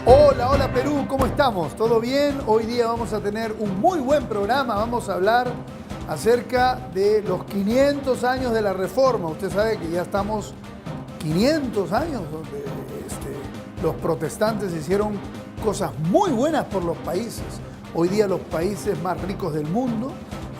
Hola, hola Perú, ¿cómo estamos? ¿Todo bien? Hoy día vamos a tener un muy buen programa. Vamos a hablar acerca de los 500 años de la Reforma. Usted sabe que ya estamos 500 años donde los protestantes hicieron cosas muy buenas por los países. Hoy día los países más ricos del mundo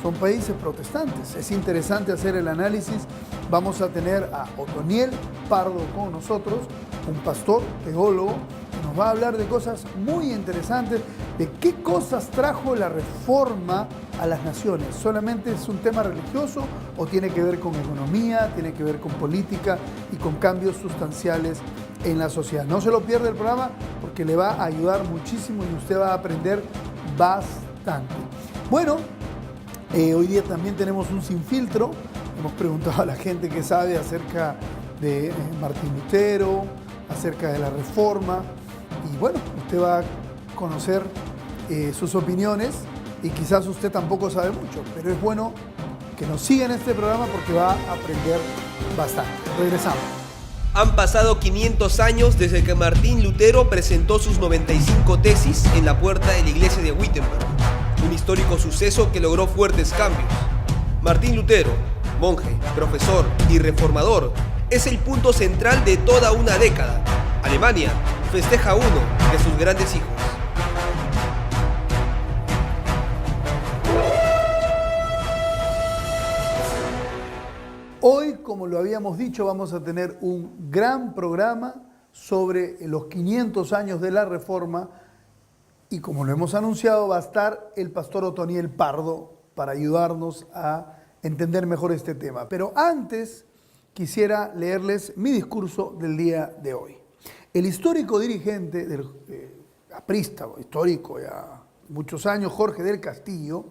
son países protestantes. Es interesante hacer el análisis. Vamos a tener a Otoniel Pardo con nosotros, un pastor, teólogo, que nos va a hablar de cosas muy interesantes, de qué cosas trajo la Reforma a las naciones. ¿Solamente es un tema religioso o tiene que ver con economía, tiene que ver con política y con cambios sustanciales en la sociedad? No se lo pierda el programa porque le va a ayudar muchísimo y usted va a aprender bastante. Bueno, hoy día también tenemos un sin filtro. Hemos preguntado a la gente que sabe acerca de Martín Lutero, acerca de la Reforma. Y bueno, usted va a conocer sus opiniones y quizás usted tampoco sabe mucho, pero es bueno que nos siga en este programa porque va a aprender bastante. Regresamos. Han pasado 500 años desde que Martín Lutero presentó sus 95 tesis en la puerta de la iglesia de Wittenberg, un histórico suceso que logró fuertes cambios. Martín Lutero, monje, profesor y reformador, es el punto central de toda una década. Alemania festeja uno de sus grandes hijos. Hoy, como lo habíamos dicho, vamos a tener un gran programa sobre los 500 años de la Reforma y como lo hemos anunciado va a estar el pastor Otoniel Pardo para ayudarnos a entender mejor este tema. Pero antes quisiera leerles mi discurso del día de hoy. El histórico dirigente del aprista, histórico ya muchos años, Jorge del Castillo,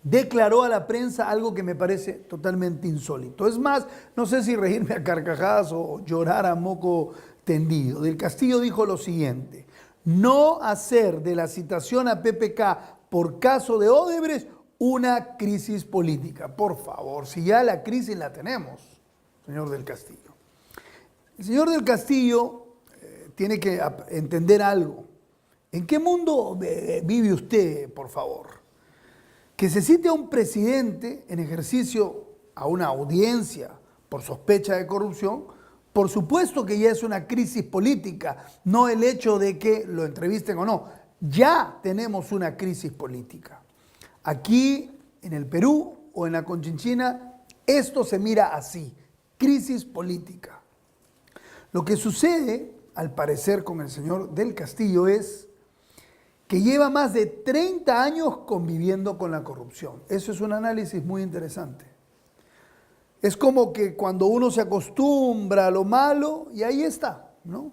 declaró a la prensa algo que me parece totalmente insólito. Es más, no sé si reírme a carcajadas o llorar a moco tendido. Del Castillo dijo lo siguiente: no hacer de la citación a PPK por caso de Odebrecht una crisis política. Por favor, si ya la crisis la tenemos, señor del Castillo. El señor del Castillo tiene que entender algo. ¿En qué mundo vive usted, por favor? Que se cite a un presidente en ejercicio a una audiencia por sospecha de corrupción, por supuesto que ya es una crisis política, no el hecho de que lo entrevisten o no. Ya tenemos una crisis política. Aquí en el Perú o en la Conchinchina, esto se mira así, crisis política. Lo que sucede, al parecer, con el señor del Castillo es que lleva más de 30 años conviviendo con la corrupción. Eso es un análisis muy interesante. Es como que cuando uno se acostumbra a lo malo, y ahí está, ¿no?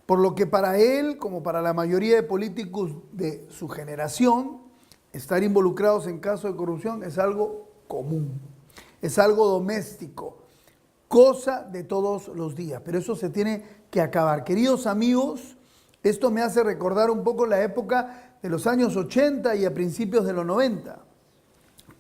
Por lo que para él, como para la mayoría de políticos de su generación, estar involucrados en casos de corrupción es algo común, es algo doméstico, cosa de todos los días. Pero eso se tiene que acabar. Queridos amigos, esto me hace recordar un poco la época de los años 80 y a principios de los 90,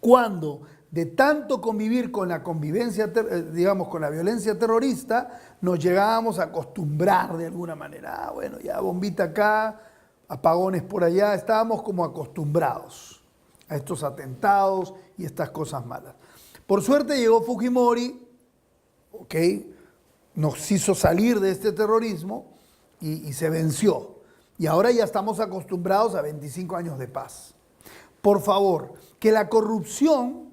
cuando de tanto convivir con la convivencia, digamos, con la violencia terrorista, nos llegábamos a acostumbrar de alguna manera. Bueno, ya bombita acá, apagones por allá, estábamos como acostumbrados a estos atentados y estas cosas malas. Por suerte llegó Fujimori, ¿ok? Nos hizo salir de este terrorismo y se venció. Y ahora ya estamos acostumbrados a 25 años de paz. Por favor, que la corrupción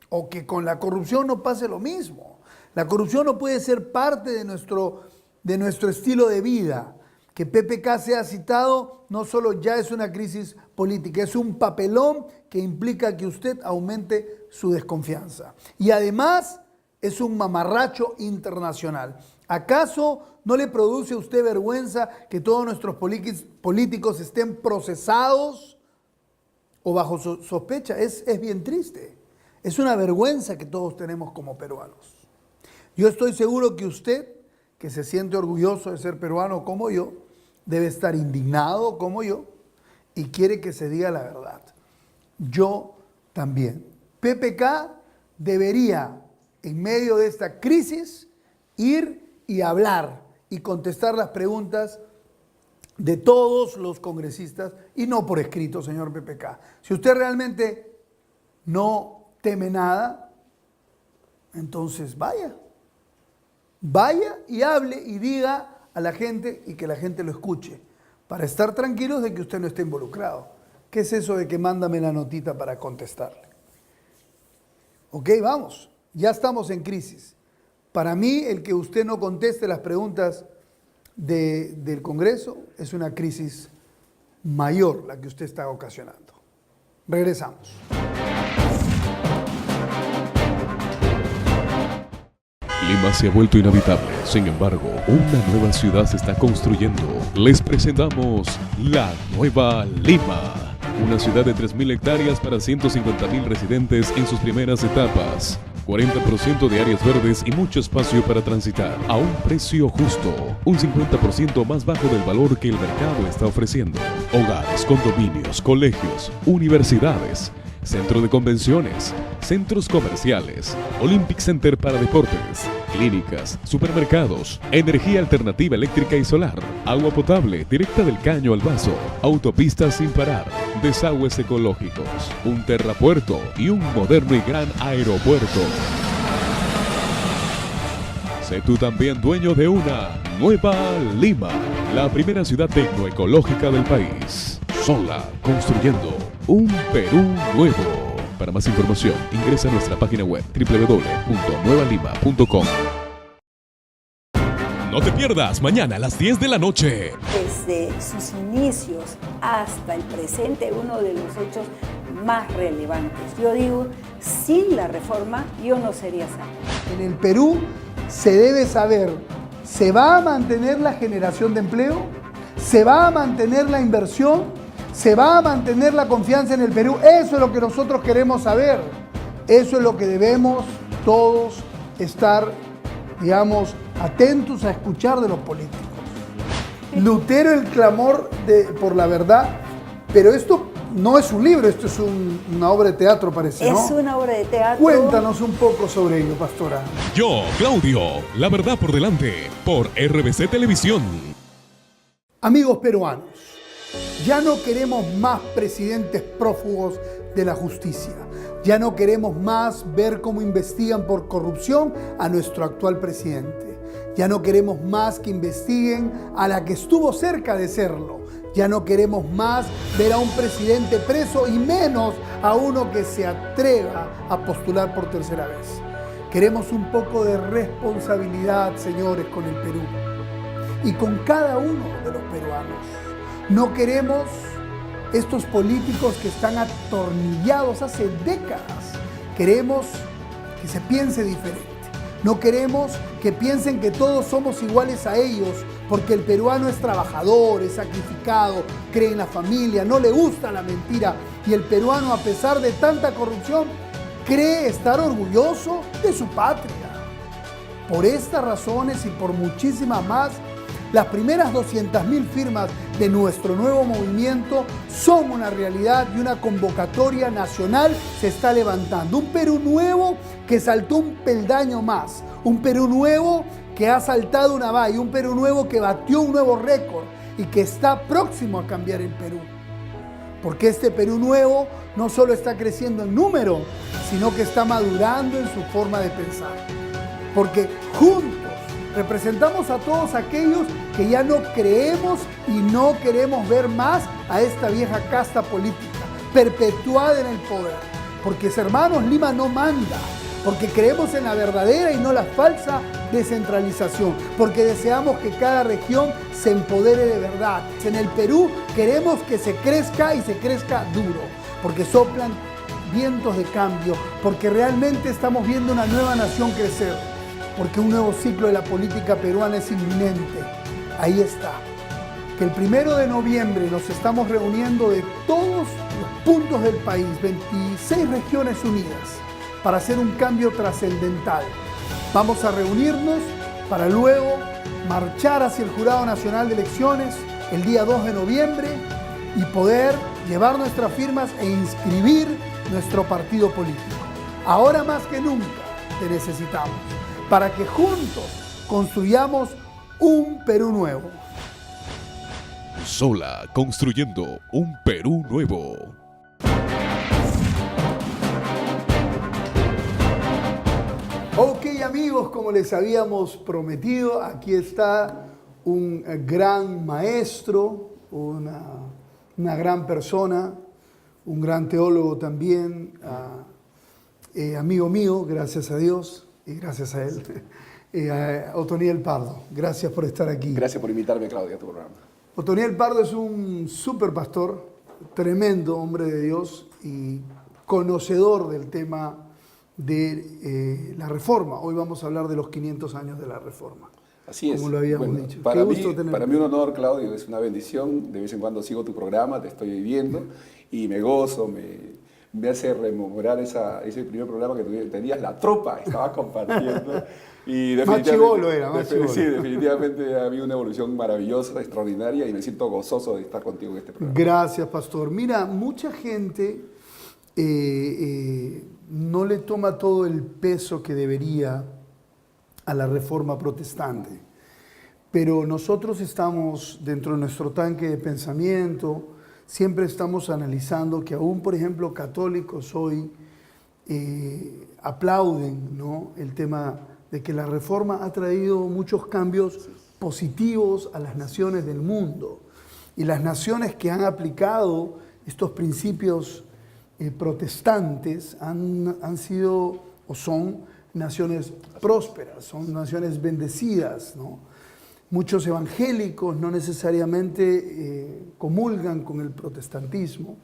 o que con la corrupción no pase lo mismo. La corrupción no puede ser parte de nuestro estilo de vida. Que PPK sea citado no solo ya es una crisis política, es un papelón que implica que usted aumente su desconfianza. Y además es un mamarracho internacional. ¿Acaso no le produce a usted vergüenza que todos nuestros políticos estén procesados o bajo sospecha? Es bien triste. Es una vergüenza que todos tenemos como peruanos. Yo estoy seguro que usted, que se siente orgulloso de ser peruano como yo, debe estar indignado como yo y quiere que se diga la verdad. Yo también. PPK debería, en medio de esta crisis, ir y hablar y contestar las preguntas de todos los congresistas y no por escrito, señor PPK. Si usted realmente no teme nada, entonces vaya y hable y diga a la gente y que la gente lo escuche, para estar tranquilos de que usted no esté involucrado. ¿Qué es eso de que mándame la notita para contestarle? Ok, vamos, ya estamos en crisis. Para mí, el que usted no conteste las preguntas del Congreso es una crisis mayor la que usted está ocasionando. Regresamos. Lima se ha vuelto inhabitable. Sin embargo, una nueva ciudad se está construyendo. Les presentamos la Nueva Lima. Una ciudad de 3.000 hectáreas para 150.000 residentes en sus primeras etapas. 40% de áreas verdes y mucho espacio para transitar a un precio justo, un 50% más bajo del valor que el mercado está ofreciendo. Hogares, condominios, colegios, universidades, centro de convenciones, centros comerciales, Olympic Center para deportes, clínicas, supermercados, energía alternativa eléctrica y solar, agua potable directa del caño al vaso, autopistas sin parar, desagües ecológicos, un terrapuerto y un moderno y gran aeropuerto. Sé tú también dueño de una Nueva Lima, la primera ciudad tecnoecológica del país. Sola, construyendo un Perú nuevo. Para más información, ingresa a nuestra página web www.nuevalima.com. No te pierdas mañana a las 10 de la noche. Desde sus inicios hasta el presente, uno de los hechos más relevantes. Yo digo, sin la reforma, yo no sería sana. En el Perú se debe saber, ¿se va a mantener la generación de empleo? ¿Se va a mantener la inversión? ¿Se va a mantener la confianza en el Perú? Eso es lo que nosotros queremos saber. Eso es lo que debemos todos estar, digamos, atentos a escuchar de los políticos. Lutero, el clamor por la verdad, pero esto no es un libro, esto es una obra de teatro, parece, ¿no? Es una obra de teatro. Cuéntanos un poco sobre ello, pastora. Yo, Claudio, la verdad por delante, por RBC Televisión. Amigos peruanos, ya no queremos más presidentes prófugos de la justicia. Ya no queremos más ver cómo investigan por corrupción a nuestro actual presidente. Ya no queremos más que investiguen a la que estuvo cerca de serlo. Ya no queremos más ver a un presidente preso y menos a uno que se atreva a postular por tercera vez. Queremos un poco de responsabilidad, señores, con el Perú y con cada uno de los peruanos. No queremos estos políticos que están atornillados hace décadas. Queremos que se piense diferente. No queremos que piensen que todos somos iguales a ellos, porque el peruano es trabajador, es sacrificado, cree en la familia, no le gusta la mentira. Y el peruano, a pesar de tanta corrupción, cree estar orgulloso de su patria. Por estas razones y por muchísimas más, las primeras 200.000 firmas de nuestro nuevo movimiento son una realidad y una convocatoria nacional se está levantando. Un Perú nuevo que saltó un peldaño más, un Perú nuevo que ha saltado una valla, un Perú nuevo que batió un nuevo récord y que está próximo a cambiar el Perú. Porque este Perú nuevo no solo está creciendo en número, sino que está madurando en su forma de pensar. Porque juntos representamos a todos aquellos que ya no creemos y no queremos ver más a esta vieja casta política, perpetuada en el poder. Porque, hermanos, Lima no manda. Porque creemos en la verdadera y no la falsa descentralización. Porque deseamos que cada región se empodere de verdad. En el Perú queremos que se crezca y se crezca duro. Porque soplan vientos de cambio. Porque realmente estamos viendo una nueva nación crecer. Porque un nuevo ciclo de la política peruana es inminente. Ahí está. Que el 1 de noviembre nos estamos reuniendo de todos los puntos del país, 26 regiones unidas, para hacer un cambio trascendental. Vamos a reunirnos para luego marchar hacia el Jurado Nacional de Elecciones el día 2 de noviembre y poder llevar nuestras firmas e inscribir nuestro partido político. Ahora más que nunca te necesitamos, para que juntos construyamos un Perú nuevo. Sola, construyendo un Perú nuevo. Ok, amigos, como les habíamos prometido, aquí está un gran maestro, una gran persona, un gran teólogo también, amigo mío, gracias a Dios y gracias a él, Otoniel Pardo. Gracias por estar aquí. Gracias por invitarme, Claudia, a tu programa. Otoniel Pardo es un súper pastor, tremendo hombre de Dios y conocedor del tema de la Reforma. Hoy vamos a hablar de los 500 años de la Reforma. Así es. Como lo habíamos dicho. Para Qué mí, gusto tenerte. para mí un honor, Claudio, es una bendición. De vez en cuando sigo tu programa, te estoy viendo y me gozo, me hace rememorar ese primer programa que tenías, La Tropa, estabas compartiendo. Y Más chibolo era, más chibolo. Sí, definitivamente ha habido una evolución maravillosa, extraordinaria y me siento gozoso de estar contigo en este programa. Gracias, pastor. Mira, mucha gente no le toma todo el peso que debería a la Reforma protestante, pero nosotros estamos dentro de nuestro tanque de pensamiento, siempre estamos analizando que aún, por ejemplo, católicos hoy aplauden, ¿no?, el tema de que la Reforma ha traído muchos cambios positivos a las naciones del mundo. Y las naciones que han aplicado estos principios protestantes han sido o son naciones prósperas, son naciones bendecidas, ¿no? Muchos evangélicos no necesariamente comulgan con el protestantismo,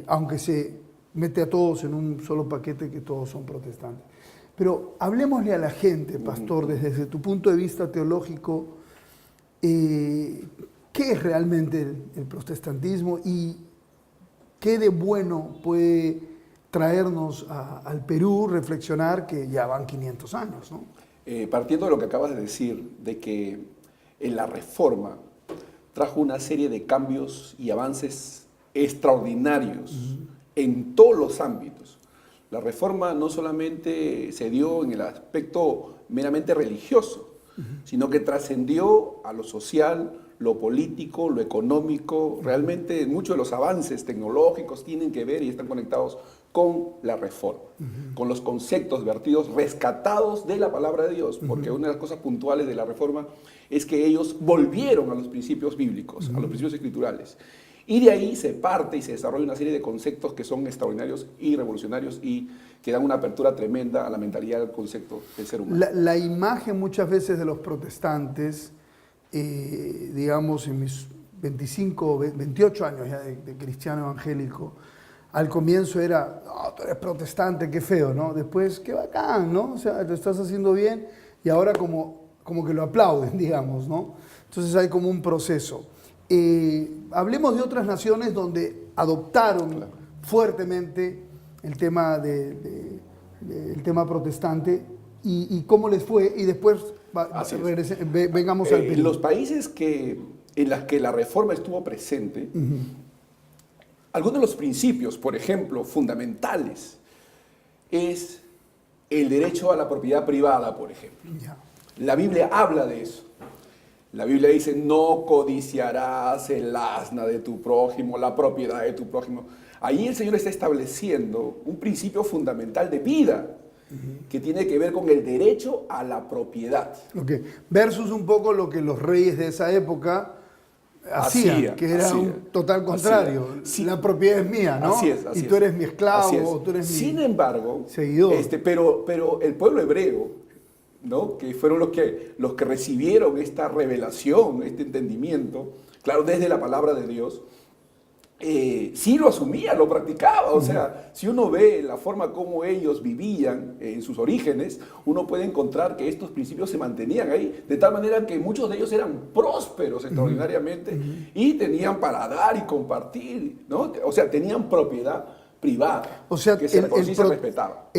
aunque se mete a todos en un solo paquete que todos son protestantes. Pero hablemosle a la gente, pastor, desde tu punto de vista teológico, ¿qué es realmente el protestantismo y qué de bueno puede traernos al Perú, reflexionar que ya van 500 años, ¿no? Partiendo de lo que acabas de decir, de que en la Reforma trajo una serie de cambios y avances extraordinarios en todos los ámbitos. La Reforma no solamente se dio en el aspecto meramente religioso, sino que trascendió a lo social, lo político, lo económico. Realmente muchos de los avances tecnológicos tienen que ver y están conectados con la Reforma, con los conceptos vertidos, rescatados de la palabra de Dios, porque una de las cosas puntuales de la Reforma es que ellos volvieron a los principios bíblicos, a los principios escriturales. Y de ahí se parte y se desarrolla una serie de conceptos que son extraordinarios y revolucionarios y que dan una apertura tremenda a la mentalidad del concepto del ser humano. La imagen muchas veces de los protestantes, digamos en mis 25, 28 años ya de cristiano evangélico, al comienzo era, oh, tú eres protestante, qué feo, ¿no? Después, qué bacán, ¿no? O sea, lo estás haciendo bien y ahora como que lo aplauden, digamos, ¿no? Entonces hay como un proceso. Hablemos de otras naciones donde adoptaron fuertemente el tema, el tema protestante y cómo les fue, y después vengamos al Perú. Los países en los que la Reforma estuvo presente, algunos de los principios, por ejemplo, fundamentales, es el derecho a la propiedad privada, por ejemplo. Ya. La Biblia habla de eso. La Biblia dice, no codiciarás el asna de tu prójimo, la propiedad de tu prójimo. Ahí el Señor está estableciendo un principio fundamental de vida que tiene que ver con el derecho a la propiedad. Okay. Versus un poco lo que los reyes de esa época hacían, que era un total contrario. Sí. La propiedad es mía, ¿no? Así es. Y tú eres mi esclavo, o tú eres mi Sin embargo, seguidor. Pero el pueblo hebreo, ¿no?, que fueron los que recibieron esta revelación, este entendimiento, claro, desde la palabra de Dios, sí lo asumía, lo practicaba. O sea, si uno ve la forma como ellos vivían en sus orígenes, uno puede encontrar que estos principios se mantenían ahí, de tal manera que muchos de ellos eran prósperos extraordinariamente y tenían para dar y compartir, ¿no? O sea, tenían propiedad privada, o sea, que se respetaba.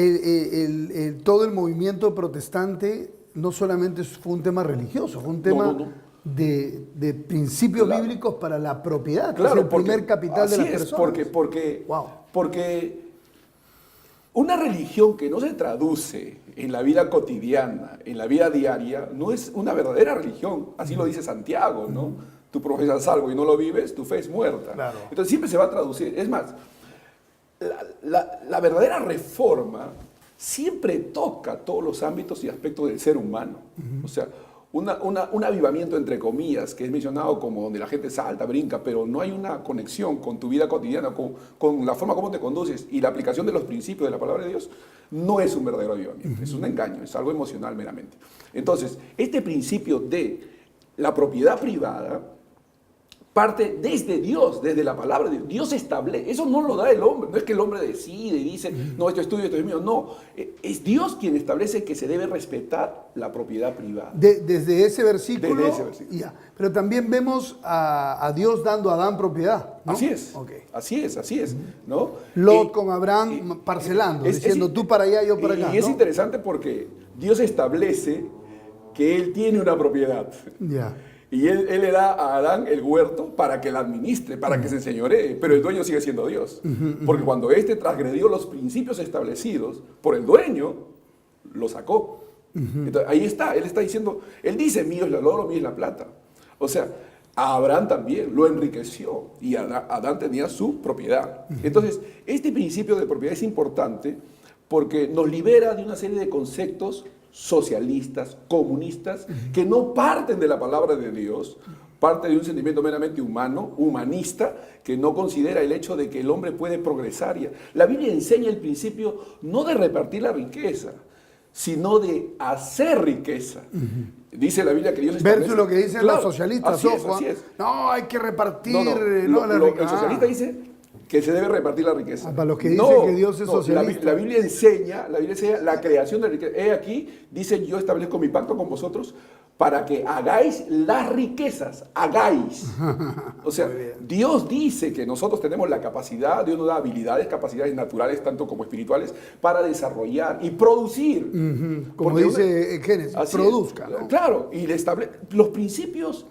Todo el movimiento protestante no solamente fue un tema religioso, fue un tema de principios bíblicos para la propiedad, claro, que es el primer capital de las personas. Porque una religión que no se traduce en la vida cotidiana, en la vida diaria, no es una verdadera religión. Así lo dice Santiago, ¿no? tú profesas algo y no lo vives, tu fe es muerta. Claro. Entonces siempre se va a traducir. Es más, la verdadera reforma siempre toca todos los ámbitos y aspectos del ser humano. O sea, un avivamiento entre comillas, que es mencionado como donde la gente salta, brinca, pero no hay una conexión con tu vida cotidiana, con la forma como te conduces y la aplicación de los principios de la palabra de Dios, no es un verdadero avivamiento, es un engaño, es algo emocional meramente. Entonces, este principio de la propiedad privada parte desde Dios, desde la palabra de Dios. Dios establece, eso no lo da el hombre, no es que el hombre decide y dice, no, esto es tuyo, esto es mío, no. Es Dios quien establece que se debe respetar la propiedad privada. Desde ese versículo. Desde ese versículo. Ya. Pero también vemos a Dios dando a Adán propiedad, ¿no? Así es, Ok. así es, ¿no? Lot con Abraham parcelando, diciendo tú para allá, yo para acá. Y es ¿no? interesante porque Dios establece que Él tiene una propiedad. Ya. Y él le da a Adán el huerto para que la administre, para que se enseñoree, pero el dueño sigue siendo Dios. Porque cuando éste transgredió los principios establecidos por el dueño, lo sacó. Entonces, ahí está, él está diciendo, él dice, mío es el oro, mío es la plata. O sea, a Abraham también lo enriqueció y Adán tenía su propiedad. Entonces, este principio de propiedad es importante porque nos libera de una serie de conceptos socialistas, comunistas, que no parten de la palabra de Dios, parte de un sentimiento meramente humano, humanista, que no considera el hecho de que el hombre puede progresar. La Biblia enseña el principio no de repartir la riqueza, sino de hacer riqueza. Dice la Biblia que Dios establece... Verso lo que dicen los socialistas, así es. No, hay que repartir la riqueza. El socialista dice que se debe repartir la riqueza. Para los que dicen que Dios es socialista. La Biblia enseña la creación de la riqueza. He aquí, dice, yo establezco mi pacto con vosotros para que hagáis las riquezas, hagáis. O sea, Dios dice que nosotros tenemos la capacidad, Dios nos da habilidades, capacidades naturales, tanto como espirituales, para desarrollar y producir. Como dice Génesis, produzca. ¿no? Claro, y los principios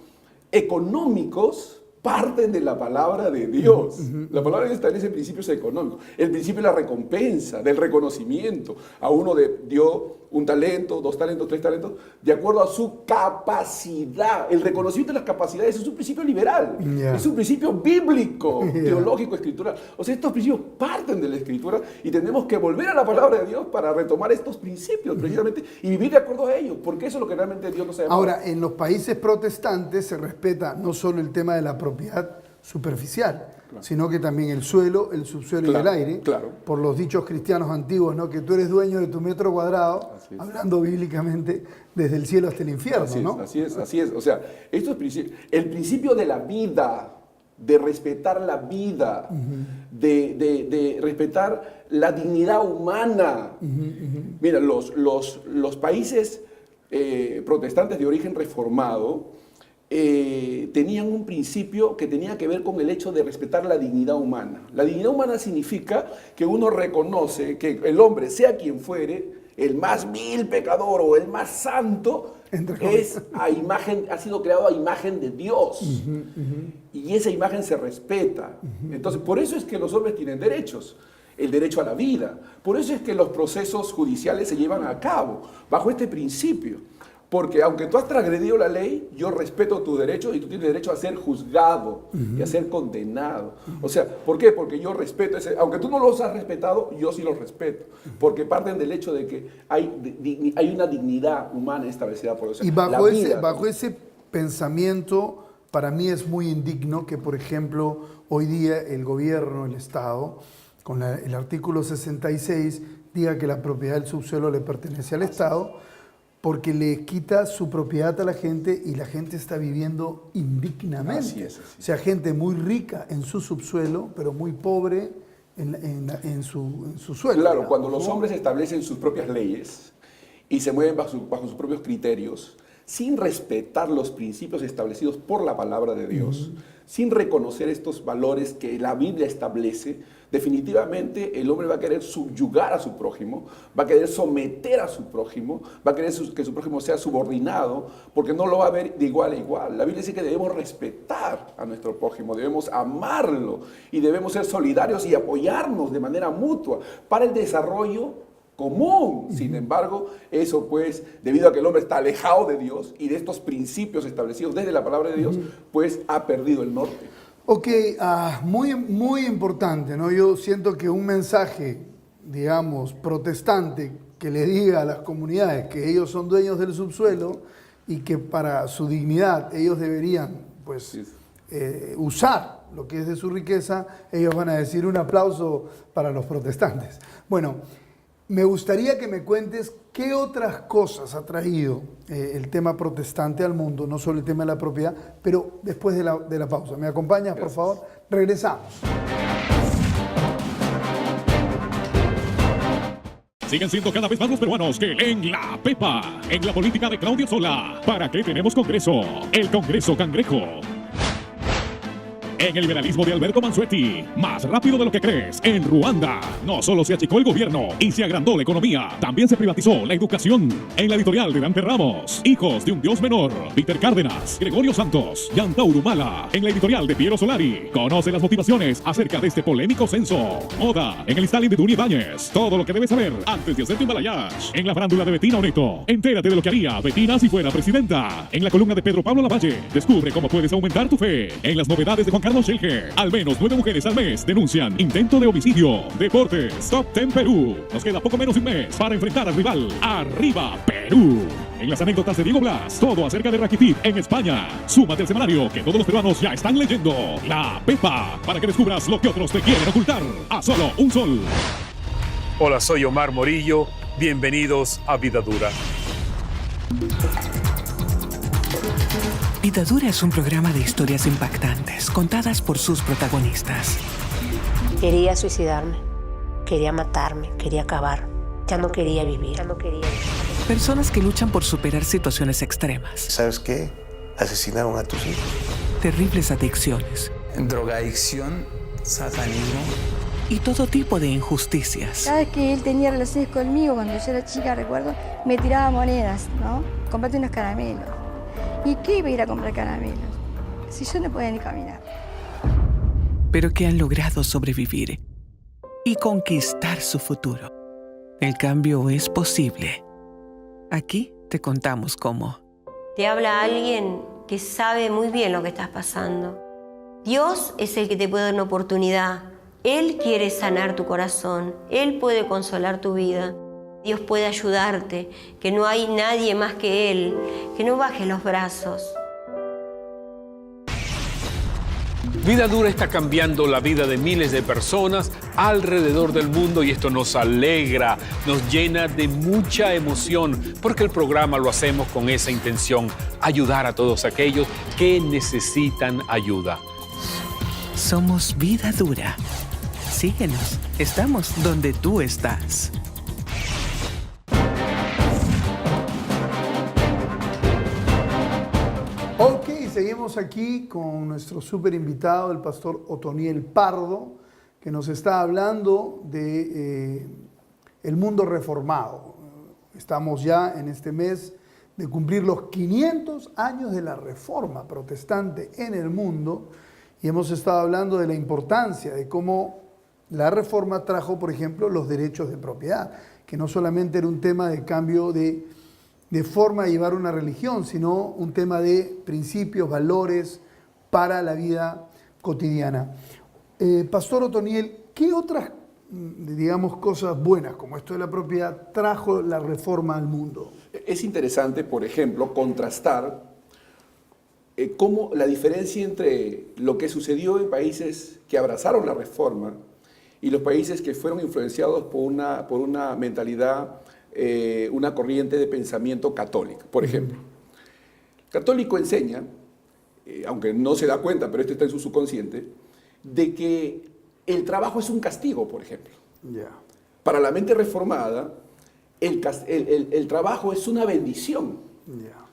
económicos parten de la palabra de Dios. La palabra de Dios establece principios económicos. El principio de la recompensa, del reconocimiento. A uno dio un talento, 2 talentos, 3 talentos, de acuerdo a su capacidad. El reconocimiento de las capacidades es un principio liberal. Es un principio bíblico, teológico, escritural. O sea, estos principios parten de la escritura y tenemos que volver a la palabra de Dios para retomar estos principios, precisamente, y vivir de acuerdo a ellos, porque eso es lo que realmente Dios nos ha llamado. Ahora, en los países protestantes se respeta no solo el tema de la propiedad superficial, sino que también el suelo, el subsuelo y el aire, por los dichos cristianos antiguos, ¿no? Que tú eres dueño de tu metro cuadrado, hablando bíblicamente, desde el cielo hasta el infierno, ¿no? Así es. O sea, esto es el principio de la vida, de respetar la vida, de respetar la dignidad humana. Mira, los países protestantes de origen reformado tenían un principio que tenía que ver con el hecho de respetar la dignidad humana. La dignidad humana significa que uno reconoce que el hombre, sea quien fuere, el más vil pecador o el más santo, ha sido creado a imagen de Dios. Y esa imagen se respeta. Entonces, por eso es que los hombres tienen derechos. El derecho a la vida. Por eso es que los procesos judiciales se llevan a cabo bajo este principio. Porque aunque tú has transgredido la ley, yo respeto tus derechos y tú tienes derecho a ser juzgado y a ser condenado. O sea, ¿por qué? Porque yo respeto aunque tú no los has respetado, yo sí los respeto. Porque parten del hecho de que hay una dignidad humana establecida por Dios. Y bajo ese pensamiento, para mí es muy indigno que, por ejemplo, hoy día el gobierno, el Estado, con el artículo 66, diga que la propiedad del subsuelo le pertenece al Estado, porque le quita su propiedad a la gente y la gente está viviendo indignamente. Así es. O sea, gente muy rica en su subsuelo, pero muy pobre en su suelo. Claro, digamos, cuando los hombres establecen sus propias leyes y se mueven bajo sus propios criterios, sin respetar los principios establecidos por la palabra de Dios, sin reconocer estos valores que la Biblia establece, definitivamente el hombre va a querer subyugar a su prójimo, va a querer someter a su prójimo, va a querer que su prójimo sea subordinado, porque no lo va a ver de igual a igual. La Biblia dice que debemos respetar a nuestro prójimo, debemos amarlo y debemos ser solidarios y apoyarnos de manera mutua para el desarrollo común. Sin embargo, eso pues, debido a que el hombre está alejado de Dios y de estos principios establecidos desde la palabra de Dios, pues ha perdido el norte. Ok, muy importante, ¿no? Yo siento que un mensaje, digamos, protestante, que le diga a las comunidades que ellos son dueños del subsuelo y que para su dignidad ellos deberían, pues, usar lo que es de su riqueza, ellos van a decir un aplauso para los protestantes. Bueno, me gustaría que me cuentes qué otras cosas ha traído el tema protestante al mundo, no solo el tema de la propiedad, pero después de la pausa. ¿Me acompañas, por favor? Regresamos. Siguen siendo cada vez más los peruanos que leen La Pepa en la política de Claudio Sola. ¿Para qué tenemos Congreso? El Congreso Cangrejo. En el liberalismo de Alberto Mansuetti, más rápido de lo que crees, en Ruanda, no solo se achicó el gobierno y se agrandó la economía, también se privatizó la educación. En la editorial de Dante Ramos, Hijos de un Dios Menor, Peter Cárdenas, Gregorio Santos, Yantauru Mala. En la editorial de Piero Solari, conoce las motivaciones acerca de este polémico censo. Oda, en el Stalin de Duni Ibáñez, todo lo que debes saber antes de hacerte un balayage. En la farándula de Betina Oneto, entérate de lo que haría Betina si fuera presidenta. En la columna de Pedro Pablo Lavalle, descubre cómo puedes aumentar tu fe. En las novedades de Juan Carlos Schelge, al menos 9 mujeres al mes denuncian intento de homicidio. Deportes, Top 10 Perú. Nos queda poco menos de un mes para enfrentar al rival. ¡Arriba Perú! En las anécdotas de Diego Blas, todo acerca de Rakitic en España. Súmate al semanario que todos los peruanos ya están leyendo. La Pepa, para que descubras lo que otros te quieren ocultar. A solo un sol. Hola, soy Omar Morillo. Bienvenidos a Vida Dura. Vida Dura es un programa de historias impactantes, contadas por sus protagonistas. Quería suicidarme, quería matarme, quería acabar. Ya no quería vivir, Personas que luchan por superar situaciones extremas. ¿Sabes qué? Asesinaron a tus hijos. Terribles adicciones. Drogadicción, satanismo. Y todo tipo de injusticias. Cada vez que él tenía relaciones conmigo, cuando yo era chica, recuerdo, me tiraba monedas, ¿no? Comprate unos caramelos. ¿Y qué iba a ir a comprar caramelos? Si yo no podía ni caminar. Pero que han logrado sobrevivir y conquistar su futuro. El cambio es posible. Aquí te contamos cómo. Te habla alguien que sabe muy bien lo que estás pasando. Dios es el que te puede dar una oportunidad. Él quiere sanar tu corazón. Él puede consolar tu vida. Dios puede ayudarte, que no hay nadie más que Él, que no bajes los brazos. Vida Dura está cambiando la vida de miles de personas alrededor del mundo y esto nos alegra, nos llena de mucha emoción porque el programa lo hacemos con esa intención, ayudar a todos aquellos que necesitan ayuda. Somos Vida Dura. Síguenos, estamos donde tú estás. Ok, seguimos aquí con nuestro súper invitado, el pastor Otoniel Pardo, que nos está hablando de el mundo reformado. Estamos ya en este mes de cumplir los 500 años de la reforma protestante en el mundo y hemos estado hablando de la importancia de cómo la reforma trajo, por ejemplo, los derechos de propiedad, que no solamente era un tema de cambio de forma de llevar una religión, sino un tema de principios, valores para la vida cotidiana. Pastor Otoniel, ¿qué otras, digamos, cosas buenas como esto de la propiedad trajo la reforma al mundo? Es interesante, por ejemplo, contrastar cómo la diferencia entre lo que sucedió en países que abrazaron la reforma y los países que fueron influenciados por una mentalidad, una corriente de pensamiento católica. Por ejemplo, el católico enseña, aunque no se da cuenta, pero esto está en su subconsciente, de que el trabajo es un castigo, por ejemplo. Yeah. Para la mente reformada, el trabajo es una bendición. Yeah.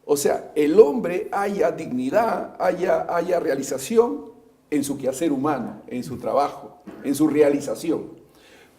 O sea, el hombre haya dignidad, haya realización en su quehacer humano, en su trabajo, en su realización.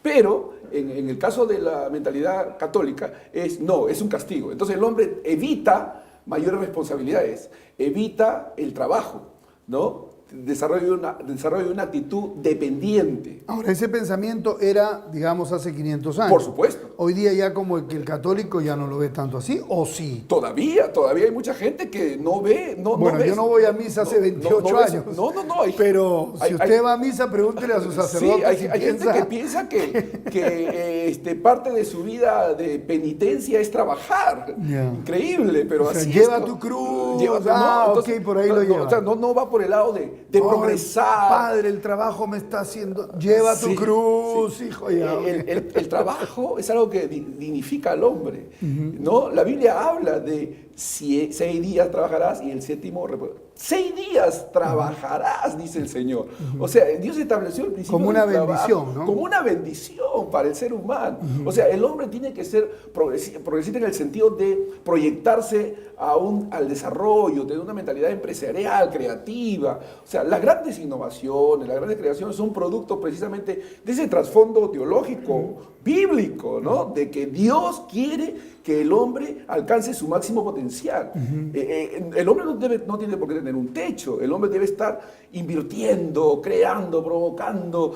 Pero en el caso de la mentalidad católica es un castigo. Entonces el hombre evita mayores responsabilidades, evita el trabajo, ¿no? desarrolle una actitud dependiente. Ahora, ese pensamiento era, digamos, hace 500 años. Por supuesto. Hoy día ya como que el católico ya no lo ve tanto así, ¿o sí? Todavía hay mucha gente que no ve. Bueno, yo no voy a misa hace 28 años. No. Pero si usted va a misa, pregúntele a sus sacerdotes. Sí, hay gente que piensa que parte de su vida de penitencia es trabajar. Yeah. Increíble, pero o sea, así lleva es. tu cruz. Entonces, ok, por ahí lo lleva. O sea, no va por el lado de progresar. Padre, el trabajo me está haciendo. Lleva tu cruz, hijo. Ya, el trabajo es algo que dignifica al hombre. ¿No? La Biblia habla de 6 días trabajarás y el séptimo 6 días trabajarás, dice el Señor. O sea, Dios estableció el principio como una del trabajo, bendición, ¿no? como una bendición para el ser humano. O sea, el hombre tiene que ser progresista en el sentido de proyectarse al desarrollo, tener una mentalidad empresarial, creativa. O sea, las grandes innovaciones, las grandes creaciones son producto precisamente de ese trasfondo teológico, bíblico, ¿no? De que Dios quiere que el hombre alcance su máximo potencial. El hombre no tiene por qué tener un techo, el hombre debe estar invirtiendo, creando, provocando.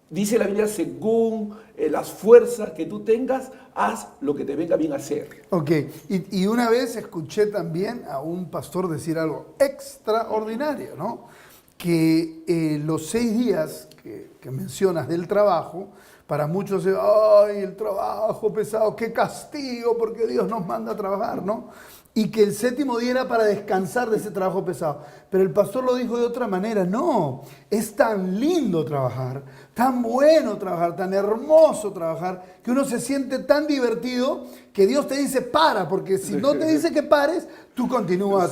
Dice la Biblia, según las fuerzas que tú tengas, haz lo que te venga bien a hacer. Ok, y una vez escuché también a un pastor decir algo extraordinario, ¿no? Que los 6 días que mencionas del trabajo, para muchos es, ay, el trabajo pesado, qué castigo, porque Dios nos manda a trabajar, ¿no? Y que el 7º día era para descansar de ese trabajo pesado. Pero el pastor lo dijo de otra manera, no, es tan lindo trabajar, tan bueno trabajar, tan hermoso trabajar, que uno se siente tan divertido que Dios te dice para, porque si no te dice que pares, tú continúas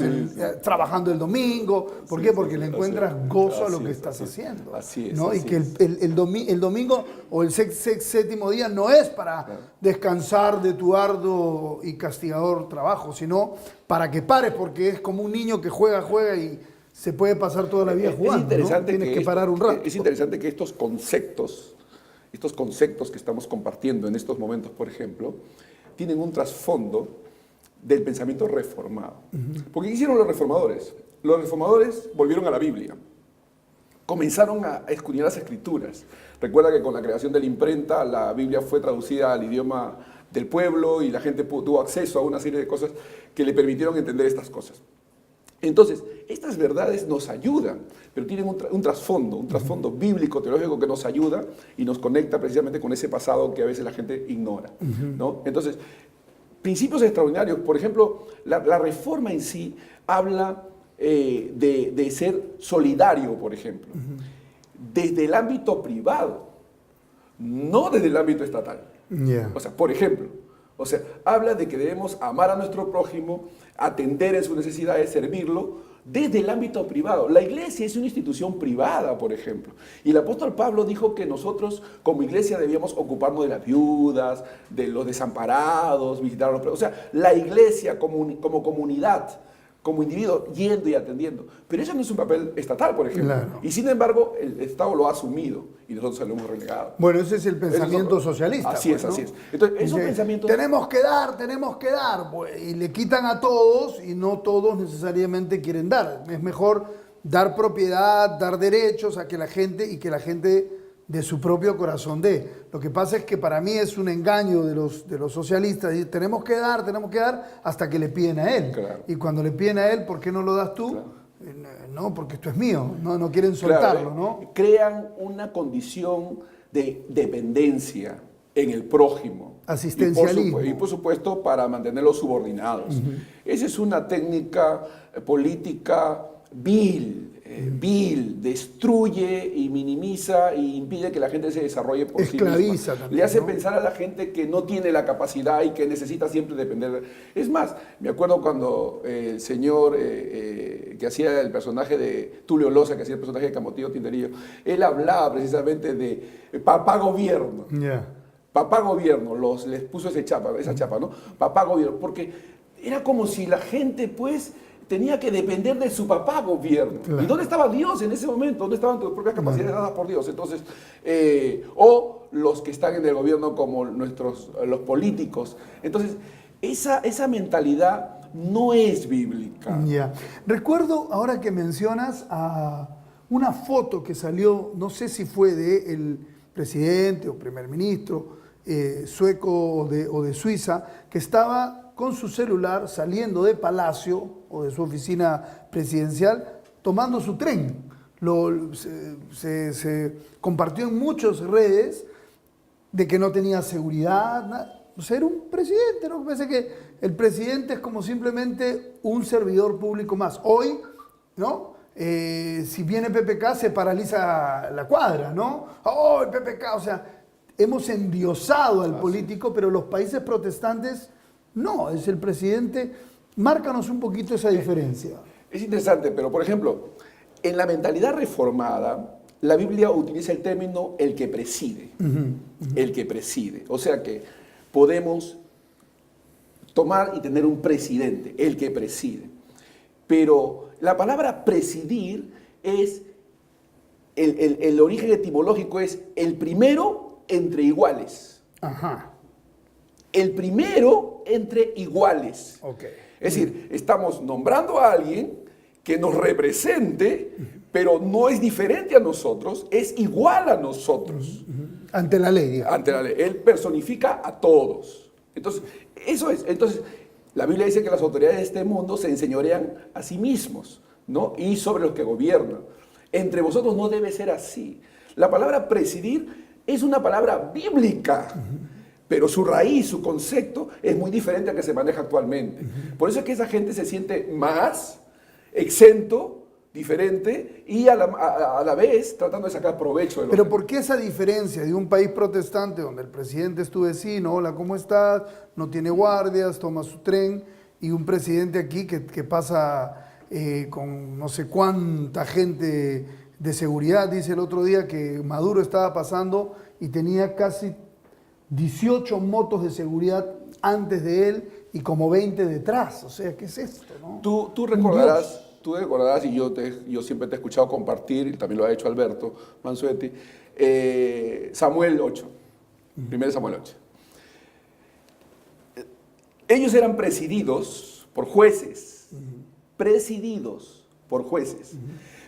trabajando el domingo. ¿Por qué? Porque le encuentras gozo a lo que estás haciendo. Así es. ¿no? Y que el domingo o el 7º día no es para descansar de tu arduo y castigador trabajo, sino para que pares, porque es como un niño que juega y se puede pasar toda la vida jugando. Es interesante, ¿no? Tienes que parar un rato. Es interesante que estos conceptos que estamos compartiendo en estos momentos, por ejemplo, tienen un trasfondo del pensamiento reformado. Porque ¿qué hicieron los reformadores? Los reformadores volvieron a la Biblia. Comenzaron a escudriñar las Escrituras. Recuerda que con la creación de la imprenta, la Biblia fue traducida al idioma del pueblo y la gente tuvo acceso a una serie de cosas que le permitieron entender estas cosas. Entonces, estas verdades nos ayudan, pero tienen un trasfondo bíblico, teológico que nos ayuda y nos conecta precisamente con ese pasado que a veces la gente ignora, ¿no? Entonces, principios extraordinarios, por ejemplo, la reforma en sí habla de ser solidario, por ejemplo, desde el ámbito privado, no desde el ámbito estatal. Yeah. O sea, por ejemplo, habla de que debemos amar a nuestro prójimo, atender en sus necesidades, servirlo, desde el ámbito privado. La iglesia es una institución privada, por ejemplo. Y el apóstol Pablo dijo que nosotros como iglesia debíamos ocuparnos de las viudas, de los desamparados, visitar a los presos. O sea, la iglesia como comunidad, como individuo, yendo y atendiendo. Pero eso no es un papel estatal, por ejemplo. Claro. Y sin embargo, el Estado lo ha asumido y nosotros lo hemos renegado. Bueno, ese es el pensamiento socialista. Así es, ¿no? así es. Entonces, esos pensamientos... Tenemos que dar, pues, y le quitan a todos y no todos necesariamente quieren dar. Es mejor dar propiedad, dar derechos a que la gente y que la gente de su propio corazón dé. Lo que pasa es que para mí es un engaño de los socialistas. Y tenemos que dar hasta que le piden a él. Claro. Y cuando le piden a él, ¿por qué no lo das tú? Claro. No, porque esto es mío. No quieren soltarlo, ¿no? Crean una condición de dependencia en el prójimo. Asistencialismo. Y por supuesto para mantenerlos subordinados. Esa es una técnica política vil, destruye y minimiza e impide que la gente se desarrolle por sí misma. Esclaviza también, le hace ¿no? pensar a la gente que no tiene la capacidad y que necesita siempre depender. Es más, me acuerdo cuando el señor que hacía el personaje de Tulio Loza, que hacía el personaje de Camotillo Tinterillo, él hablaba precisamente de papá gobierno. Yeah. Papá gobierno, les puso esa chapa, ¿no? Papá gobierno, porque era como si la gente, pues, tenía que depender de su papá gobierno. Claro. ¿Y dónde estaba Dios en ese momento? ¿Dónde estaban tus propias capacidades dadas por Dios? Entonces, o los que están en el gobierno como los políticos. Entonces, esa mentalidad no es bíblica. Ya. Recuerdo, ahora que mencionas, a una foto que salió, no sé si fue del presidente o primer ministro sueco o de Suiza, que estaba con su celular saliendo de Palacio o de su oficina presidencial tomando su tren. Se compartió en muchas redes de que no tenía seguridad, nada. O sea, era un presidente, ¿no? Parece que el presidente es como simplemente un servidor público más. Hoy, ¿no? Si viene PPK se paraliza la cuadra, ¿no? ¡Oh, el PPK! O sea, hemos endiosado al político, pero los países protestantes no, es el presidente. Márcanos un poquito esa diferencia. Es interesante, pero por ejemplo, en la mentalidad reformada, la Biblia utiliza el término el que preside. El que preside. O sea que podemos tomar y tener un presidente, el que preside. Pero la palabra presidir es, el origen etimológico es el primero entre iguales. Ajá. El primero entre iguales. Okay. Es decir, estamos nombrando a alguien que nos represente, pero no es diferente a nosotros, es igual a nosotros. Ante la ley, digamos. Ante la ley. Él personifica a todos. Entonces, eso es. Entonces, la Biblia dice que las autoridades de este mundo se enseñorean a sí mismos, ¿no? Y sobre los que gobiernan. Entre vosotros no debe ser así. La palabra presidir es una palabra bíblica, pero su raíz, su concepto es muy diferente al que se maneja actualmente. Por eso es que esa gente se siente más exento, diferente y a la vez tratando de sacar provecho de lo Pero que... ¿por qué esa diferencia de un país protestante donde el presidente es tu vecino, hola, ¿cómo estás? No tiene guardias, toma su tren, y un presidente aquí que pasa con no sé cuánta gente de seguridad? Dice el otro día que Maduro estaba pasando y tenía casi 18 motos de seguridad antes de él y como 20 detrás. O sea, ¿qué es esto, no? Tú recordarás, y yo siempre te he escuchado compartir, y también lo ha hecho Alberto Mansuetti, Samuel 8, 1 Samuel 8. Ellos eran presididos por jueces,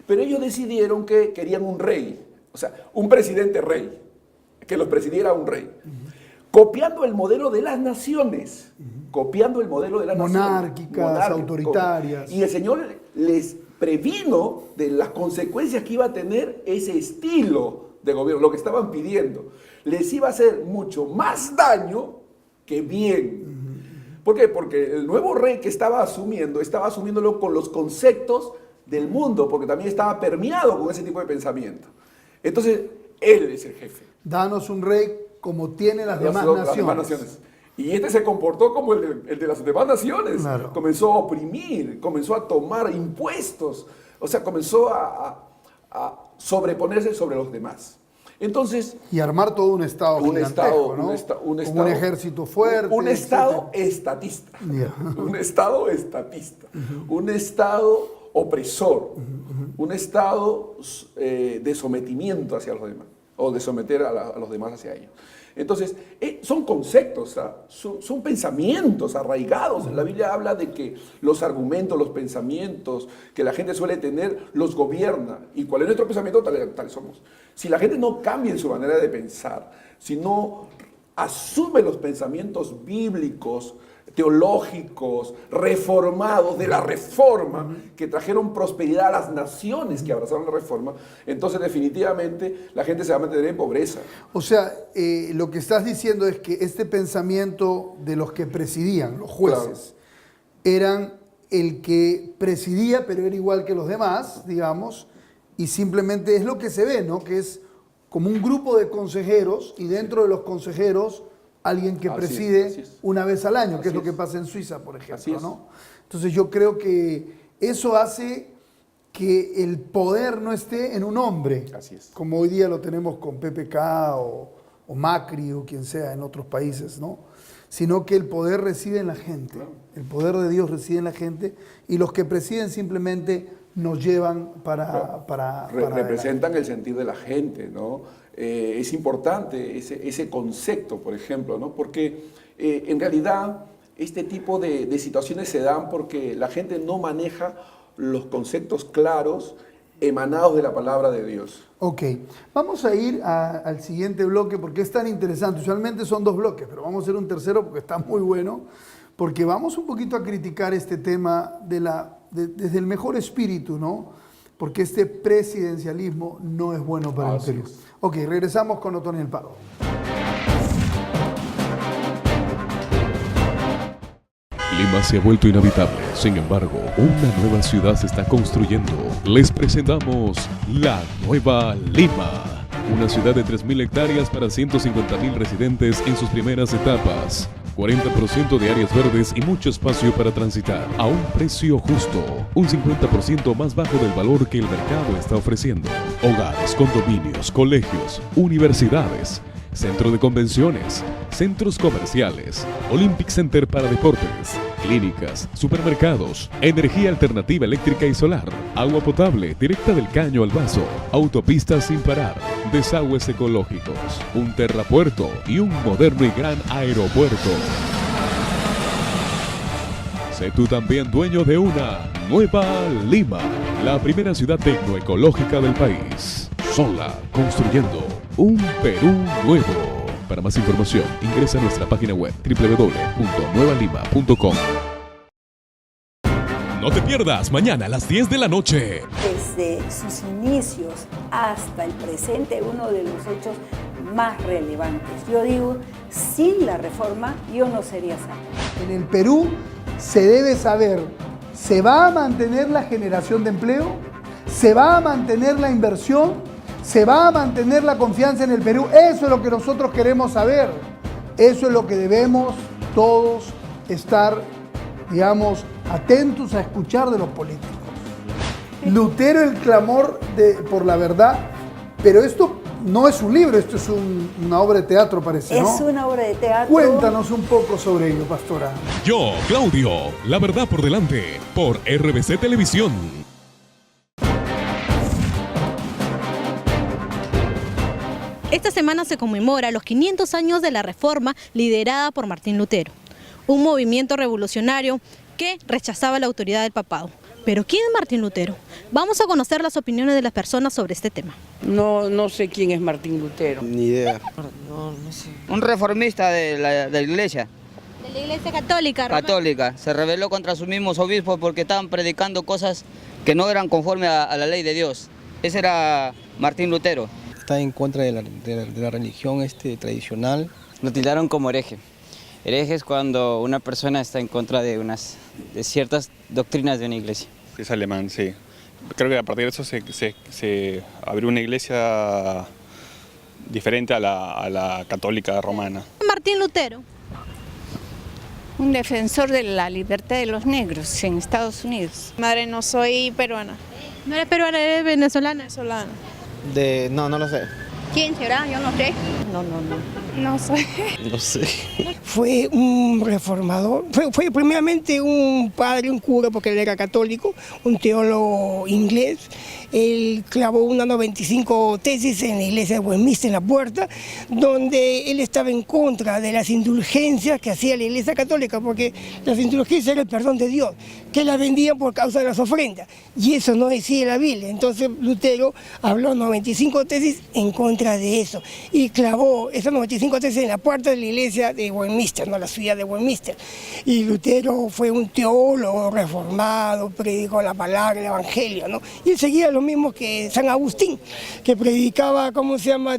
pero ellos decidieron que querían un rey, o sea, un presidente rey, que los presidiera un rey. Copiando el modelo de las naciones, monárquicas, autoritarias. Y el Señor les previno de las consecuencias que iba a tener ese estilo de gobierno, lo que estaban pidiendo. Les iba a hacer mucho más daño que bien. ¿Por qué? Porque el nuevo rey que estaba asumiéndolo con los conceptos del mundo, porque también estaba permeado con ese tipo de pensamiento. Entonces, él es el jefe. Danos un rey como tienen las demás naciones. Y este se comportó como el de las demás naciones. Claro. Comenzó a oprimir, comenzó a tomar impuestos, o sea, comenzó a sobreponerse sobre los demás. Entonces... Y armar todo un estado gigantesco, ¿no? Como un ejército fuerte. Un estado estatista. Yeah. Un estado estatista. Un estado opresor. Un estado de sometimiento hacia los demás. O de someter a los demás hacia ellos. Entonces, son conceptos, son pensamientos arraigados. La Biblia habla de que los argumentos, los pensamientos que la gente suele tener, los gobierna. ¿Y cuál es nuestro pensamiento? Tales somos. Si la gente no cambia en su manera de pensar, si no asume los pensamientos bíblicos, teológicos, reformados, de la reforma, que trajeron prosperidad a las naciones que abrazaron la reforma, entonces definitivamente la gente se va a mantener en pobreza. O sea, lo que estás diciendo es que este pensamiento de los que presidían, los jueces, eran el que presidía, pero era igual que los demás, digamos, y simplemente es lo que se ve, ¿no? Que es como un grupo de consejeros, y dentro de los consejeros alguien que preside una vez al año, que es lo que pasa en Suiza, por ejemplo, ¿no? Entonces yo creo que eso hace que el poder no esté en un hombre, como hoy día lo tenemos con PPK o Macri o quien sea en otros países, ¿no? Sino que el poder reside en la gente, el poder de Dios reside en la gente, y los que presiden simplemente nos llevan para representan el sentir de la gente, ¿no? Es importante ese concepto, por ejemplo, ¿no? Porque en realidad este tipo de situaciones se dan porque la gente no maneja los conceptos claros emanados de la palabra de Dios. Ok, vamos a ir al siguiente bloque porque es tan interesante. Usualmente son 2 bloques, pero vamos a hacer un tercero porque está muy bueno, porque vamos un poquito a criticar este tema desde el mejor espíritu, ¿no? Porque este presidencialismo no es bueno para el Perú. Ok, regresamos con Otoniel Pardo. Lima se ha vuelto inhabitable. Sin embargo, una nueva ciudad se está construyendo. Les presentamos la Nueva Lima. Una ciudad de 3.000 hectáreas para 150.000 residentes en sus primeras etapas. 40% de áreas verdes y mucho espacio para transitar a un precio justo, un 50% más bajo del valor que el mercado está ofreciendo. Hogares, condominios, colegios, universidades, centro de convenciones, centros comerciales, Olympic Center para deportes, clínicas, supermercados, energía alternativa eléctrica y solar, agua potable directa del caño al vaso, autopistas sin parar, desagües ecológicos, un terrapuerto y un moderno y gran aeropuerto. Sé tú también dueño de una Nueva Lima, la primera ciudad tecnoecológica del país. Sola, construyendo un Perú nuevo. Para más información, ingresa a nuestra página web www.nuevalima.com. No te pierdas mañana a las 10 de la noche. Desde sus inicios hasta el presente, uno de los hechos más relevantes. Yo digo, sin la reforma yo no sería sano. En el Perú se debe saber, ¿se va a mantener la generación de empleo? ¿Se va a mantener la inversión? ¿Se va a mantener la confianza en el Perú? Eso es lo que nosotros queremos saber. Eso es lo que debemos todos estar, digamos, atentos a escuchar de los políticos. Lutero, el clamor por la verdad, pero esto no es un libro, esto es una obra de teatro, parece, ¿no? Es una obra de teatro. Cuéntanos un poco sobre ello, pastora. Yo, Claudio, la verdad por delante, por RBC Televisión. Esta semana se conmemora los 500 años de la Reforma liderada por Martín Lutero, un movimiento revolucionario que rechazaba la autoridad del papado. Pero ¿quién es Martín Lutero? Vamos a conocer las opiniones de las personas sobre este tema. No sé quién es Martín Lutero. Ni idea. No sé. Un reformista de la iglesia. De la iglesia católica. Católica. Se rebeló contra sus mismos obispos porque estaban predicando cosas que no eran conforme a la ley de Dios. Ese era Martín Lutero. Está en contra de la religión tradicional. Lo tildaron como hereje. Hereje es cuando una persona está en contra de ciertas doctrinas de una iglesia. Es alemán, sí. Creo que a partir de eso se abrió una iglesia diferente a la católica romana. Martín Lutero. Un defensor de la libertad de los negros en Estados Unidos. Madre, no soy peruana. ¿No eres peruana, eres venezolana? Venezolana. No lo sé. ¿Quién será? Yo no sé. No sé. No sé. Fue un reformador, fue primeramente un padre, un cura, porque él era católico, un teólogo inglés. Él clavó una 95 tesis en la iglesia de Westminster, en la puerta, donde él estaba en contra de las indulgencias que hacía la iglesia católica, porque las indulgencias era el perdón de Dios, que la vendían por causa de las ofrendas, y eso no decía la Biblia. Entonces Lutero habló 95 tesis en contra de eso, y clavó esas 95 tesis en la puerta de la iglesia de Westminster, no la ciudad de Westminster. Y Lutero fue un teólogo reformado, predicó la palabra, el evangelio, ¿no? Y él seguía lo mismo que San Agustín, que predicaba,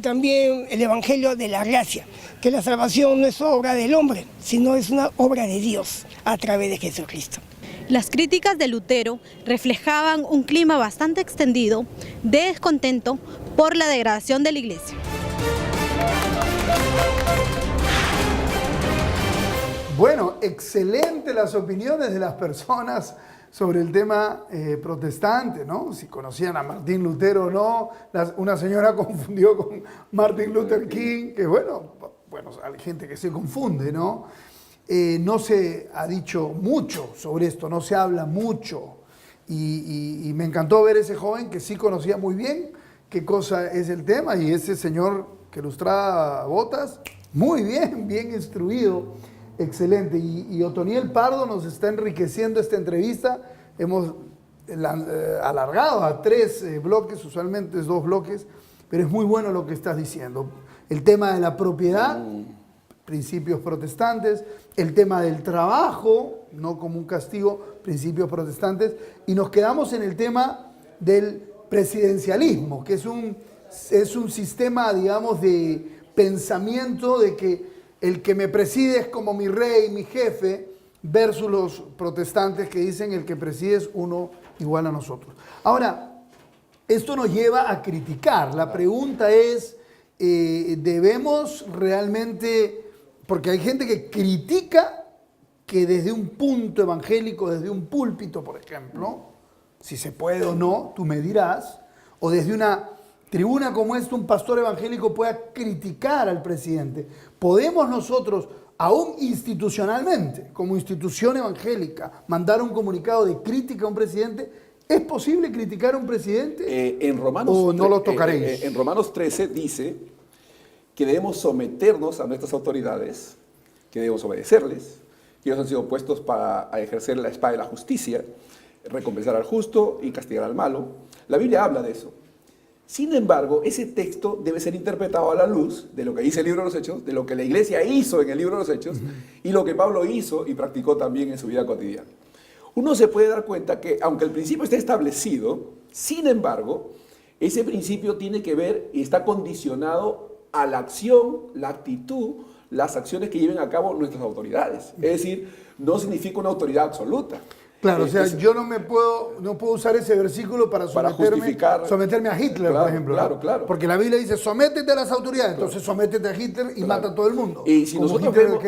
también el evangelio de la gracia, que la salvación no es obra del hombre, sino es una obra de Dios a través de Jesucristo. Las críticas de Lutero reflejaban un clima bastante extendido de descontento por la degradación de la iglesia. Bueno, excelente las opiniones de las personas sobre el tema protestante, ¿no? Si conocían a Martín Lutero o no. Una señora confundió con Martin Luther King, que bueno, hay gente que se confunde, ¿no? No se ha dicho mucho sobre esto, no se habla mucho. Y me encantó ver ese joven que sí conocía muy bien qué cosa es el tema, y ese señor que lustraba botas, muy bien, bien instruido excelente. Y Otoniel Pardo nos está enriqueciendo esta entrevista. Hemos alargado a 3 bloques, usualmente es 2 bloques, pero es muy bueno lo que estás diciendo. El tema de la propiedad, principios protestantes, el tema del trabajo, no como un castigo, principios protestantes, y nos quedamos en el tema del presidencialismo, que es un sistema, digamos, de pensamiento de que el que me preside es como mi rey, mi jefe, versus los protestantes que dicen el que preside es uno igual a nosotros. Ahora, esto nos lleva a criticar. La pregunta es, ¿debemos realmente, porque hay gente que critica que desde un punto evangélico, desde un púlpito, por ejemplo, si se puede o no, tú me dirás, o desde una tribuna como esta, un pastor evangélico pueda criticar al presidente? ¿Podemos nosotros, aún institucionalmente, como institución evangélica, mandar un comunicado de crítica a un presidente? ¿Es posible criticar a un presidente? En Romanos, ¿O no lo tocaréis? En Romanos 13 dice que debemos someternos a nuestras autoridades, que debemos obedecerles, que ellos han sido puestos para ejercer la espada de la justicia, recompensar al justo y castigar al malo. La Biblia habla de eso. Sin embargo, ese texto debe ser interpretado a la luz de lo que dice el libro de los Hechos, de lo que la iglesia hizo en el libro de los Hechos y lo que Pablo hizo y practicó también en su vida cotidiana. Uno se puede dar cuenta que, aunque el principio esté establecido, sin embargo, ese principio tiene que ver y está condicionado a la acción, la actitud, las acciones que lleven a cabo nuestras autoridades. Es decir, no significa una autoridad absoluta. Claro, o sea, yo no puedo usar ese versículo para someterme a Hitler, claro, por ejemplo. Claro, claro. Porque la Biblia dice, sométete a las autoridades, entonces sométete a Hitler y mata a todo el mundo. Y si nosotros vemos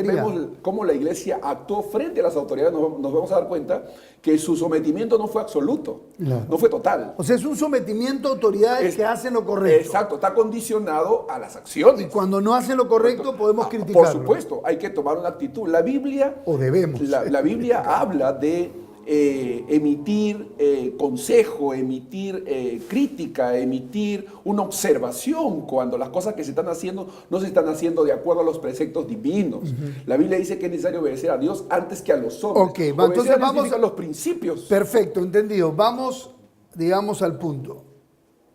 cómo la iglesia actuó frente a las autoridades, nos vamos a dar cuenta que su sometimiento no fue absoluto, no fue total. O sea, es un sometimiento a autoridades que hacen lo correcto. Exacto, está condicionado a las acciones. Y cuando no hacen lo correcto, podemos criticarlo. Por supuesto, hay que tomar una actitud. La Biblia... O debemos. La Biblia habla de emitir consejo, emitir crítica, emitir una observación cuando las cosas que se están haciendo no se están haciendo de acuerdo a los preceptos divinos. La Biblia dice que es necesario obedecer a Dios antes que a los hombres. Ok, entonces vamos a los principios. Perfecto, entendido. Vamos, digamos, al punto.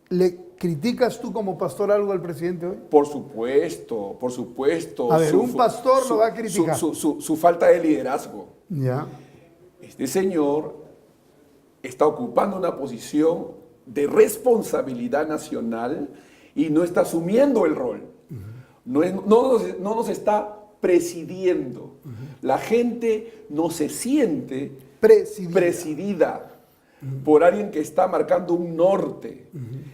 ¿Le criticas tú como pastor algo al presidente hoy? Por supuesto, por supuesto. A ver, un pastor lo va a criticar. Su falta de liderazgo. Ya. Este señor está ocupando una posición de responsabilidad nacional y no está asumiendo el rol. No nos está presidiendo. La gente no se siente presidida por alguien que está marcando un norte.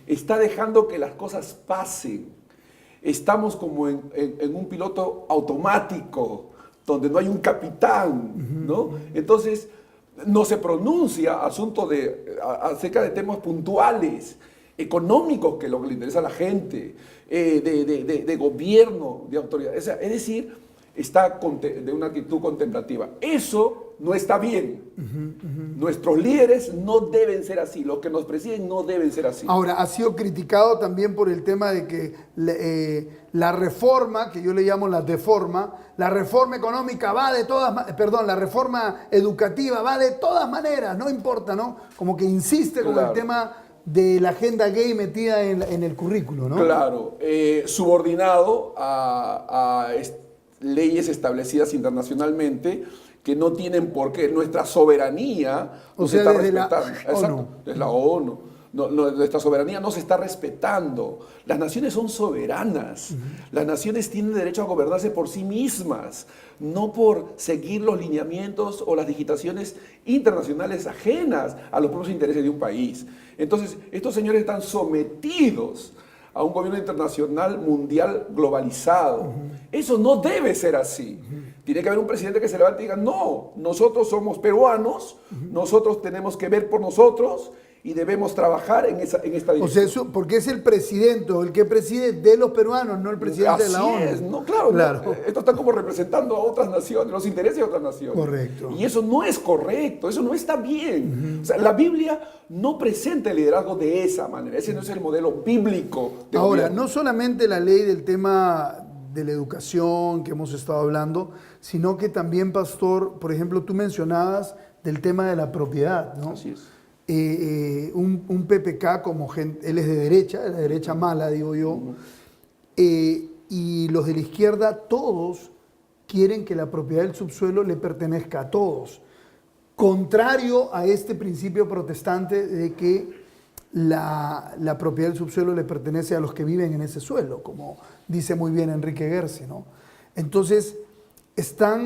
Está dejando que las cosas pasen. Estamos como en un piloto automático, donde no hay un capitán, ¿no? Entonces, no se pronuncia acerca de temas puntuales, económicos, que es lo que le interesa a la gente, de gobierno, de autoridad. Es decir, está de una actitud contemplativa. Eso no está bien. Nuestros líderes no deben ser así. Los que nos presiden no deben ser así. Ahora, ha sido criticado también por el tema de que la reforma, que yo le llamo la deforma, la reforma económica va de todas perdón, la reforma educativa va de todas maneras, no importa, ¿no? Como que insiste con el tema de la agenda gay metida en el currículo, ¿no? Claro, subordinado a leyes establecidas internacionalmente que no tienen por qué. Nuestra soberanía no se está respetando. Exacto, es la ONU. Nuestra soberanía no se está respetando. Las naciones son soberanas. Las naciones tienen derecho a gobernarse por sí mismas, no por seguir los lineamientos o las digitaciones internacionales ajenas a los propios intereses de un país. Entonces, estos señores están sometidos a un gobierno internacional mundial globalizado. Eso no debe ser así. Tiene que haber un presidente que se levante y diga, no, nosotros somos peruanos, nosotros tenemos que ver por nosotros y debemos trabajar en esta dirección. O sea, eso, porque es el presidente, el que preside de los peruanos, no el presidente de la ONU. Así es, no, claro. No, esto está como representando a otras naciones, los intereses de otras naciones. Correcto. Y eso no es correcto, eso no está bien. O sea, la Biblia no presenta el liderazgo de esa manera, ese no es el modelo bíblico de Ahora, gobierno. no solamente la ley del tema de la educación que hemos estado hablando, sino que también, pastor, por ejemplo, tú mencionabas del tema de la propiedad, ¿no? Así es. Un PPK, como gente, él es de la derecha mala, digo yo, y los de la izquierda, todos quieren que la propiedad del subsuelo le pertenezca a todos, contrario a este principio protestante de que la propiedad del subsuelo le pertenece a los que viven en ese suelo, como dice muy bien Enrique Gersi, ¿no? Entonces,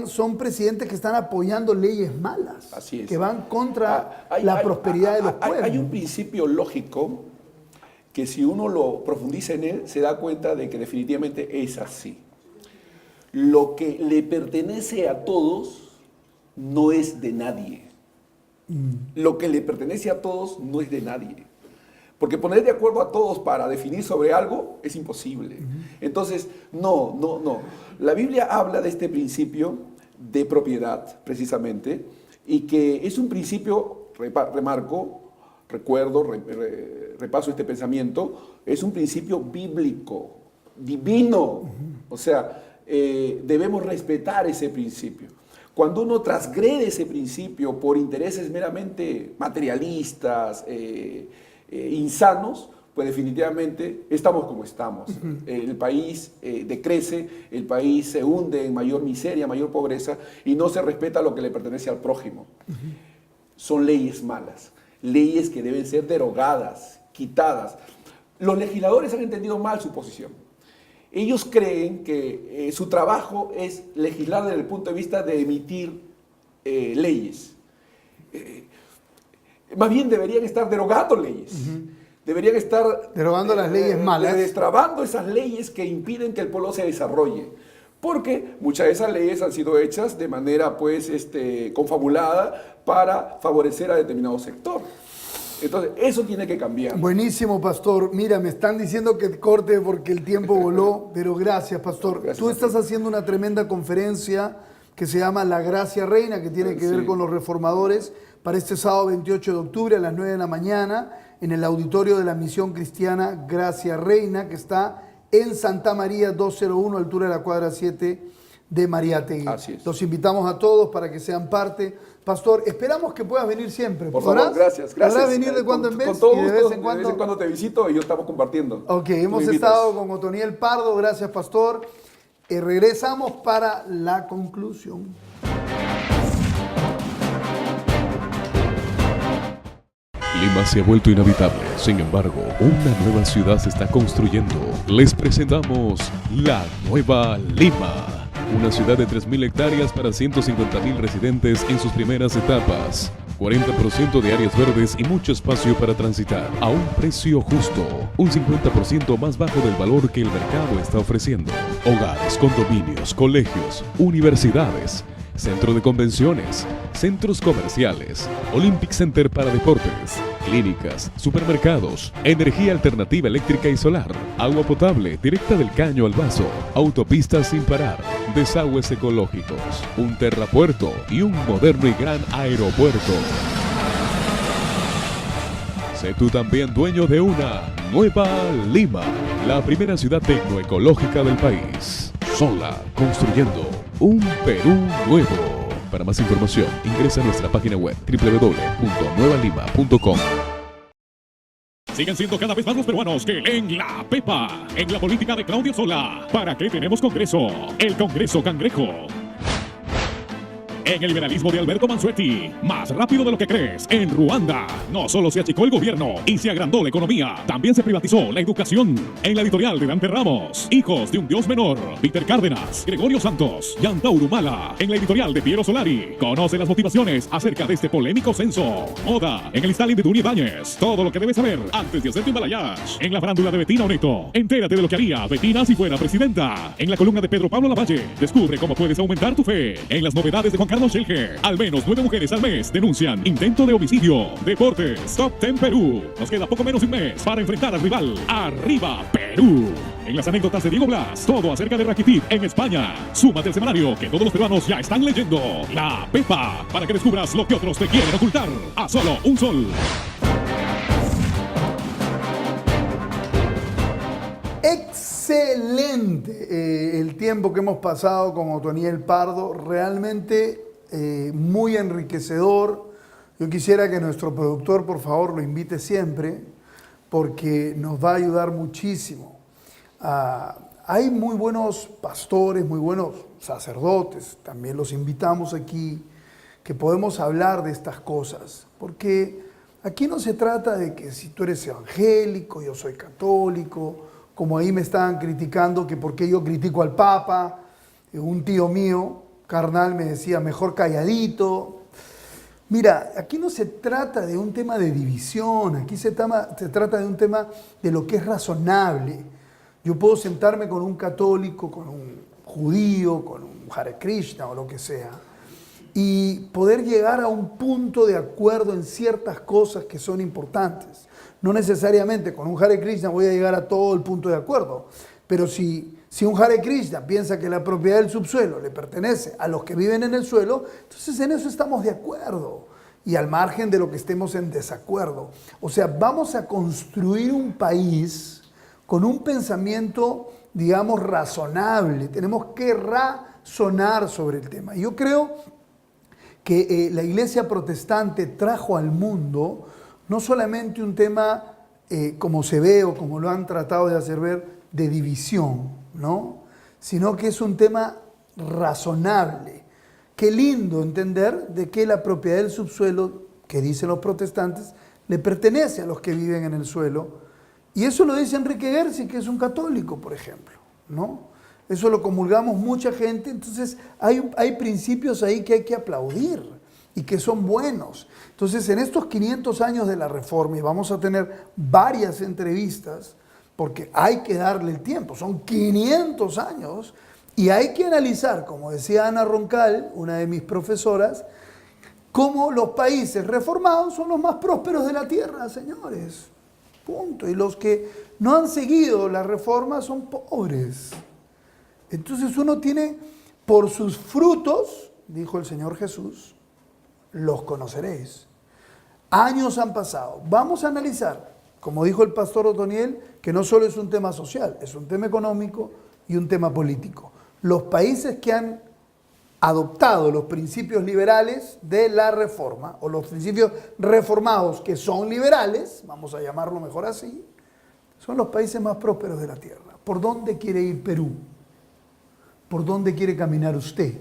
son presidentes que están apoyando leyes malas, así es, que van contra la prosperidad de los pueblos. Hay un principio lógico que si uno lo profundiza en él, se da cuenta de que definitivamente es así. Lo que le pertenece a todos no es de nadie. Lo que le pertenece a todos no es de nadie. Porque poner de acuerdo a todos para definir sobre algo es imposible. Entonces, no. La Biblia habla de este principio de propiedad, precisamente, y que es un principio, repaso este pensamiento, es un principio bíblico, divino. O sea, debemos respetar ese principio. Cuando uno transgrede ese principio por intereses meramente materialistas, insanos, pues definitivamente estamos como estamos. El país decrece, el país se hunde en mayor miseria, mayor pobreza, y no se respeta lo que le pertenece al prójimo. Son leyes malas, leyes que deben ser derogadas, quitadas. Los legisladores han entendido mal su posición. Ellos creen que su trabajo es legislar desde el punto de vista de emitir leyes. Más bien deberían estar derogando leyes. Deberían estar derogando las leyes malas, destrabando esas leyes que impiden que el pueblo se desarrolle. Porque muchas de esas leyes han sido hechas de manera confabulada para favorecer a determinado sector. Entonces, eso tiene que cambiar. Buenísimo, pastor. Mira, me están diciendo que corte porque el tiempo voló, pero gracias, pastor. Gracias. Tú estás haciendo una tremenda conferencia que se llama La Gracia Reina, que tiene que ver con los reformadores, para este sábado 28 de octubre a las 9 de la mañana en el auditorio de la Misión Cristiana Gracia Reina, que está en Santa María 201, altura de la cuadra 7 de Mariátegui. Así es. Los invitamos a todos para que sean parte. Pastor, esperamos que puedas venir siempre. Por favor, gracias. ¿Podrás venir de cuando en vez? Con todo y gusto, de vez en cuando te visito y yo estamos compartiendo. Ok, hemos estado con Otoniel Pardo, gracias, pastor. Regresamos para la conclusión. Lima se ha vuelto inhabitable, sin embargo, una nueva ciudad se está construyendo. Les presentamos la Nueva Lima, una ciudad de 3.000 hectáreas para 150.000 residentes en sus primeras etapas. 40% de áreas verdes y mucho espacio para transitar a un precio justo, un 50% más bajo del valor que el mercado está ofreciendo. Hogares, condominios, colegios, universidades, centro de convenciones, centros comerciales, Olympic Center para deportes, clínicas, supermercados, energía alternativa eléctrica y solar, agua potable directa del caño al vaso, autopistas sin parar, desagües ecológicos, un terrapuerto y un moderno y gran aeropuerto. Sé tú también dueño de una Nueva Lima, la primera ciudad tecnoecológica del país. Sola, construyendo un Perú nuevo. Para más información, ingresa a nuestra página web www.nuevalima.com. Siguen siendo cada vez más los peruanos que en la Pepa, en la política de Claudio Sola. ¿Para qué tenemos Congreso? El Congreso Cangrejo. En el liberalismo de Alberto Mansuetti, más rápido de lo que crees, en Ruanda, no solo se achicó el gobierno y se agrandó la economía, también se privatizó la educación. En la editorial de Dante Ramos, Hijos de un Dios Menor, Peter Cárdenas, Gregorio Santos, Yantauru Mala. En la editorial de Piero Solari, conoce las motivaciones acerca de este polémico censo. Oda, en el Stalin de Duni Ibáñez, todo lo que debes saber antes de hacerte un balayage. En la farándula de Betina Oneto, entérate de lo que haría Betina si fuera presidenta. En la columna de Pedro Pablo Lavalle, descubre cómo puedes aumentar tu fe. En las novedades de Juan Carlos Schelge, al menos 9 mujeres al mes denuncian intento de homicidio. Deportes, Top 10 Perú. Nos queda poco menos de un mes para enfrentar al rival. ¡Arriba Perú! En las anécdotas de Diego Blas, todo acerca de Rakitic en España. Súmate al semanario que todos los peruanos ya están leyendo. La Pepa, para que descubras lo que otros te quieren ocultar. A solo un sol. excelente el tiempo que hemos pasado con Otoniel Pardo, realmente muy enriquecedor. Yo quisiera que nuestro productor, por favor, lo invite siempre, porque nos va a ayudar muchísimo. Hay muy buenos pastores, muy buenos sacerdotes, también los invitamos aquí, que podemos hablar de estas cosas, porque aquí no se trata de que si tú eres evangélico, yo soy católico, como ahí me estaban criticando que por qué yo critico al Papa. Un tío mío, carnal, me decía, mejor calladito. Mira, aquí no se trata de un tema de división, aquí se trata de un tema de lo que es razonable. Yo puedo sentarme con un católico, con un judío, con un Hare Krishna o lo que sea, y poder llegar a un punto de acuerdo en ciertas cosas que son importantes. No necesariamente con un Hare Krishna voy a llegar a todo el punto de acuerdo, pero si un Hare Krishna piensa que la propiedad del subsuelo le pertenece a los que viven en el suelo, entonces en eso estamos de acuerdo, y al margen de lo que estemos en desacuerdo. O sea, vamos a construir un país con un pensamiento, digamos, razonable. Tenemos que razonar sobre el tema. Yo creo que la Iglesia protestante trajo al mundo no solamente un tema, como se ve o como lo han tratado de hacer ver, de división, ¿no? Sino que es un tema razonable. Qué lindo entender de que la propiedad del subsuelo, que dicen los protestantes, le pertenece a los que viven en el suelo. Y eso lo dice Enrique Gersi, que es un católico, por ejemplo, ¿no? Eso lo comulgamos mucha gente. Entonces hay principios ahí que hay que aplaudir y que son buenos. Entonces, en estos 500 años de la Reforma, y vamos a tener varias entrevistas, porque hay que darle el tiempo, son 500 años, y hay que analizar, como decía Ana Roncal, una de mis profesoras, cómo los países reformados son los más prósperos de la tierra, señores. Punto. Y los que no han seguido la reforma son pobres. Entonces uno tiene, por sus frutos, dijo el Señor Jesús, los conoceréis. Años han pasado. Vamos a analizar, como dijo el pastor Otoniel, que no solo es un tema social, es un tema económico y un tema político. Los países que han adoptado los principios liberales de la reforma, o los principios reformados que son liberales, vamos a llamarlo mejor así, son los países más prósperos de la tierra. ¿Por dónde quiere ir Perú? ¿Por dónde quiere caminar usted?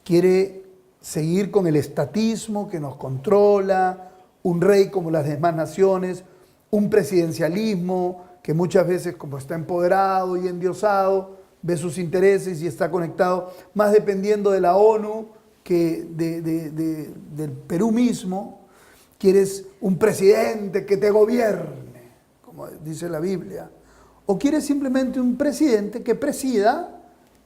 ¿Quiere seguir con el estatismo que nos controla, un rey como las demás naciones, un presidencialismo que muchas veces, como está empoderado y endiosado, ve sus intereses y está conectado más dependiendo de la ONU que del Perú mismo? ¿Quieres un presidente que te gobierne, como dice la Biblia? ¿O quieres simplemente un presidente que presida,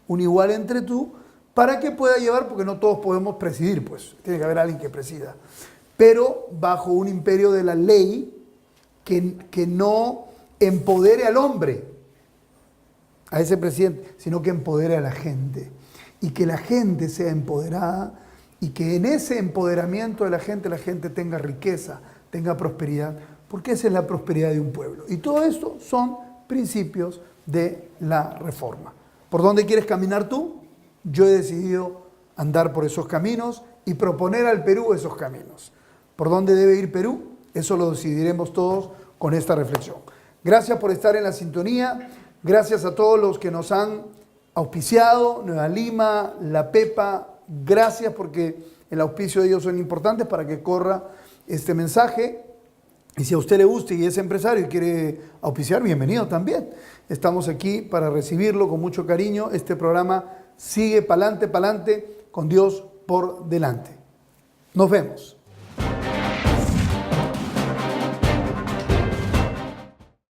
un igual entre tú, para que pueda llevar, porque no todos podemos presidir, pues tiene que haber alguien que presida, pero bajo un imperio de la ley que no empodere al hombre, a ese presidente, sino que empodere a la gente, y que la gente sea empoderada, y que en ese empoderamiento de la gente tenga riqueza, tenga prosperidad, porque esa es la prosperidad de un pueblo. Y todo esto son principios de la reforma. ¿Por dónde quieres caminar tú? Yo he decidido andar por esos caminos y proponer al Perú esos caminos. ¿Por dónde debe ir Perú? Eso lo decidiremos todos con esta reflexión. Gracias por estar en la sintonía. Gracias a todos los que nos han auspiciado, Nueva Lima, La Pepa. Gracias, porque el auspicio de ellos son importantes para que corra este mensaje. Y si a usted le gusta y es empresario y quiere auspiciar, bienvenido también. Estamos aquí para recibirlo con mucho cariño. Este programa sigue pa'lante, con Dios por delante. Nos vemos.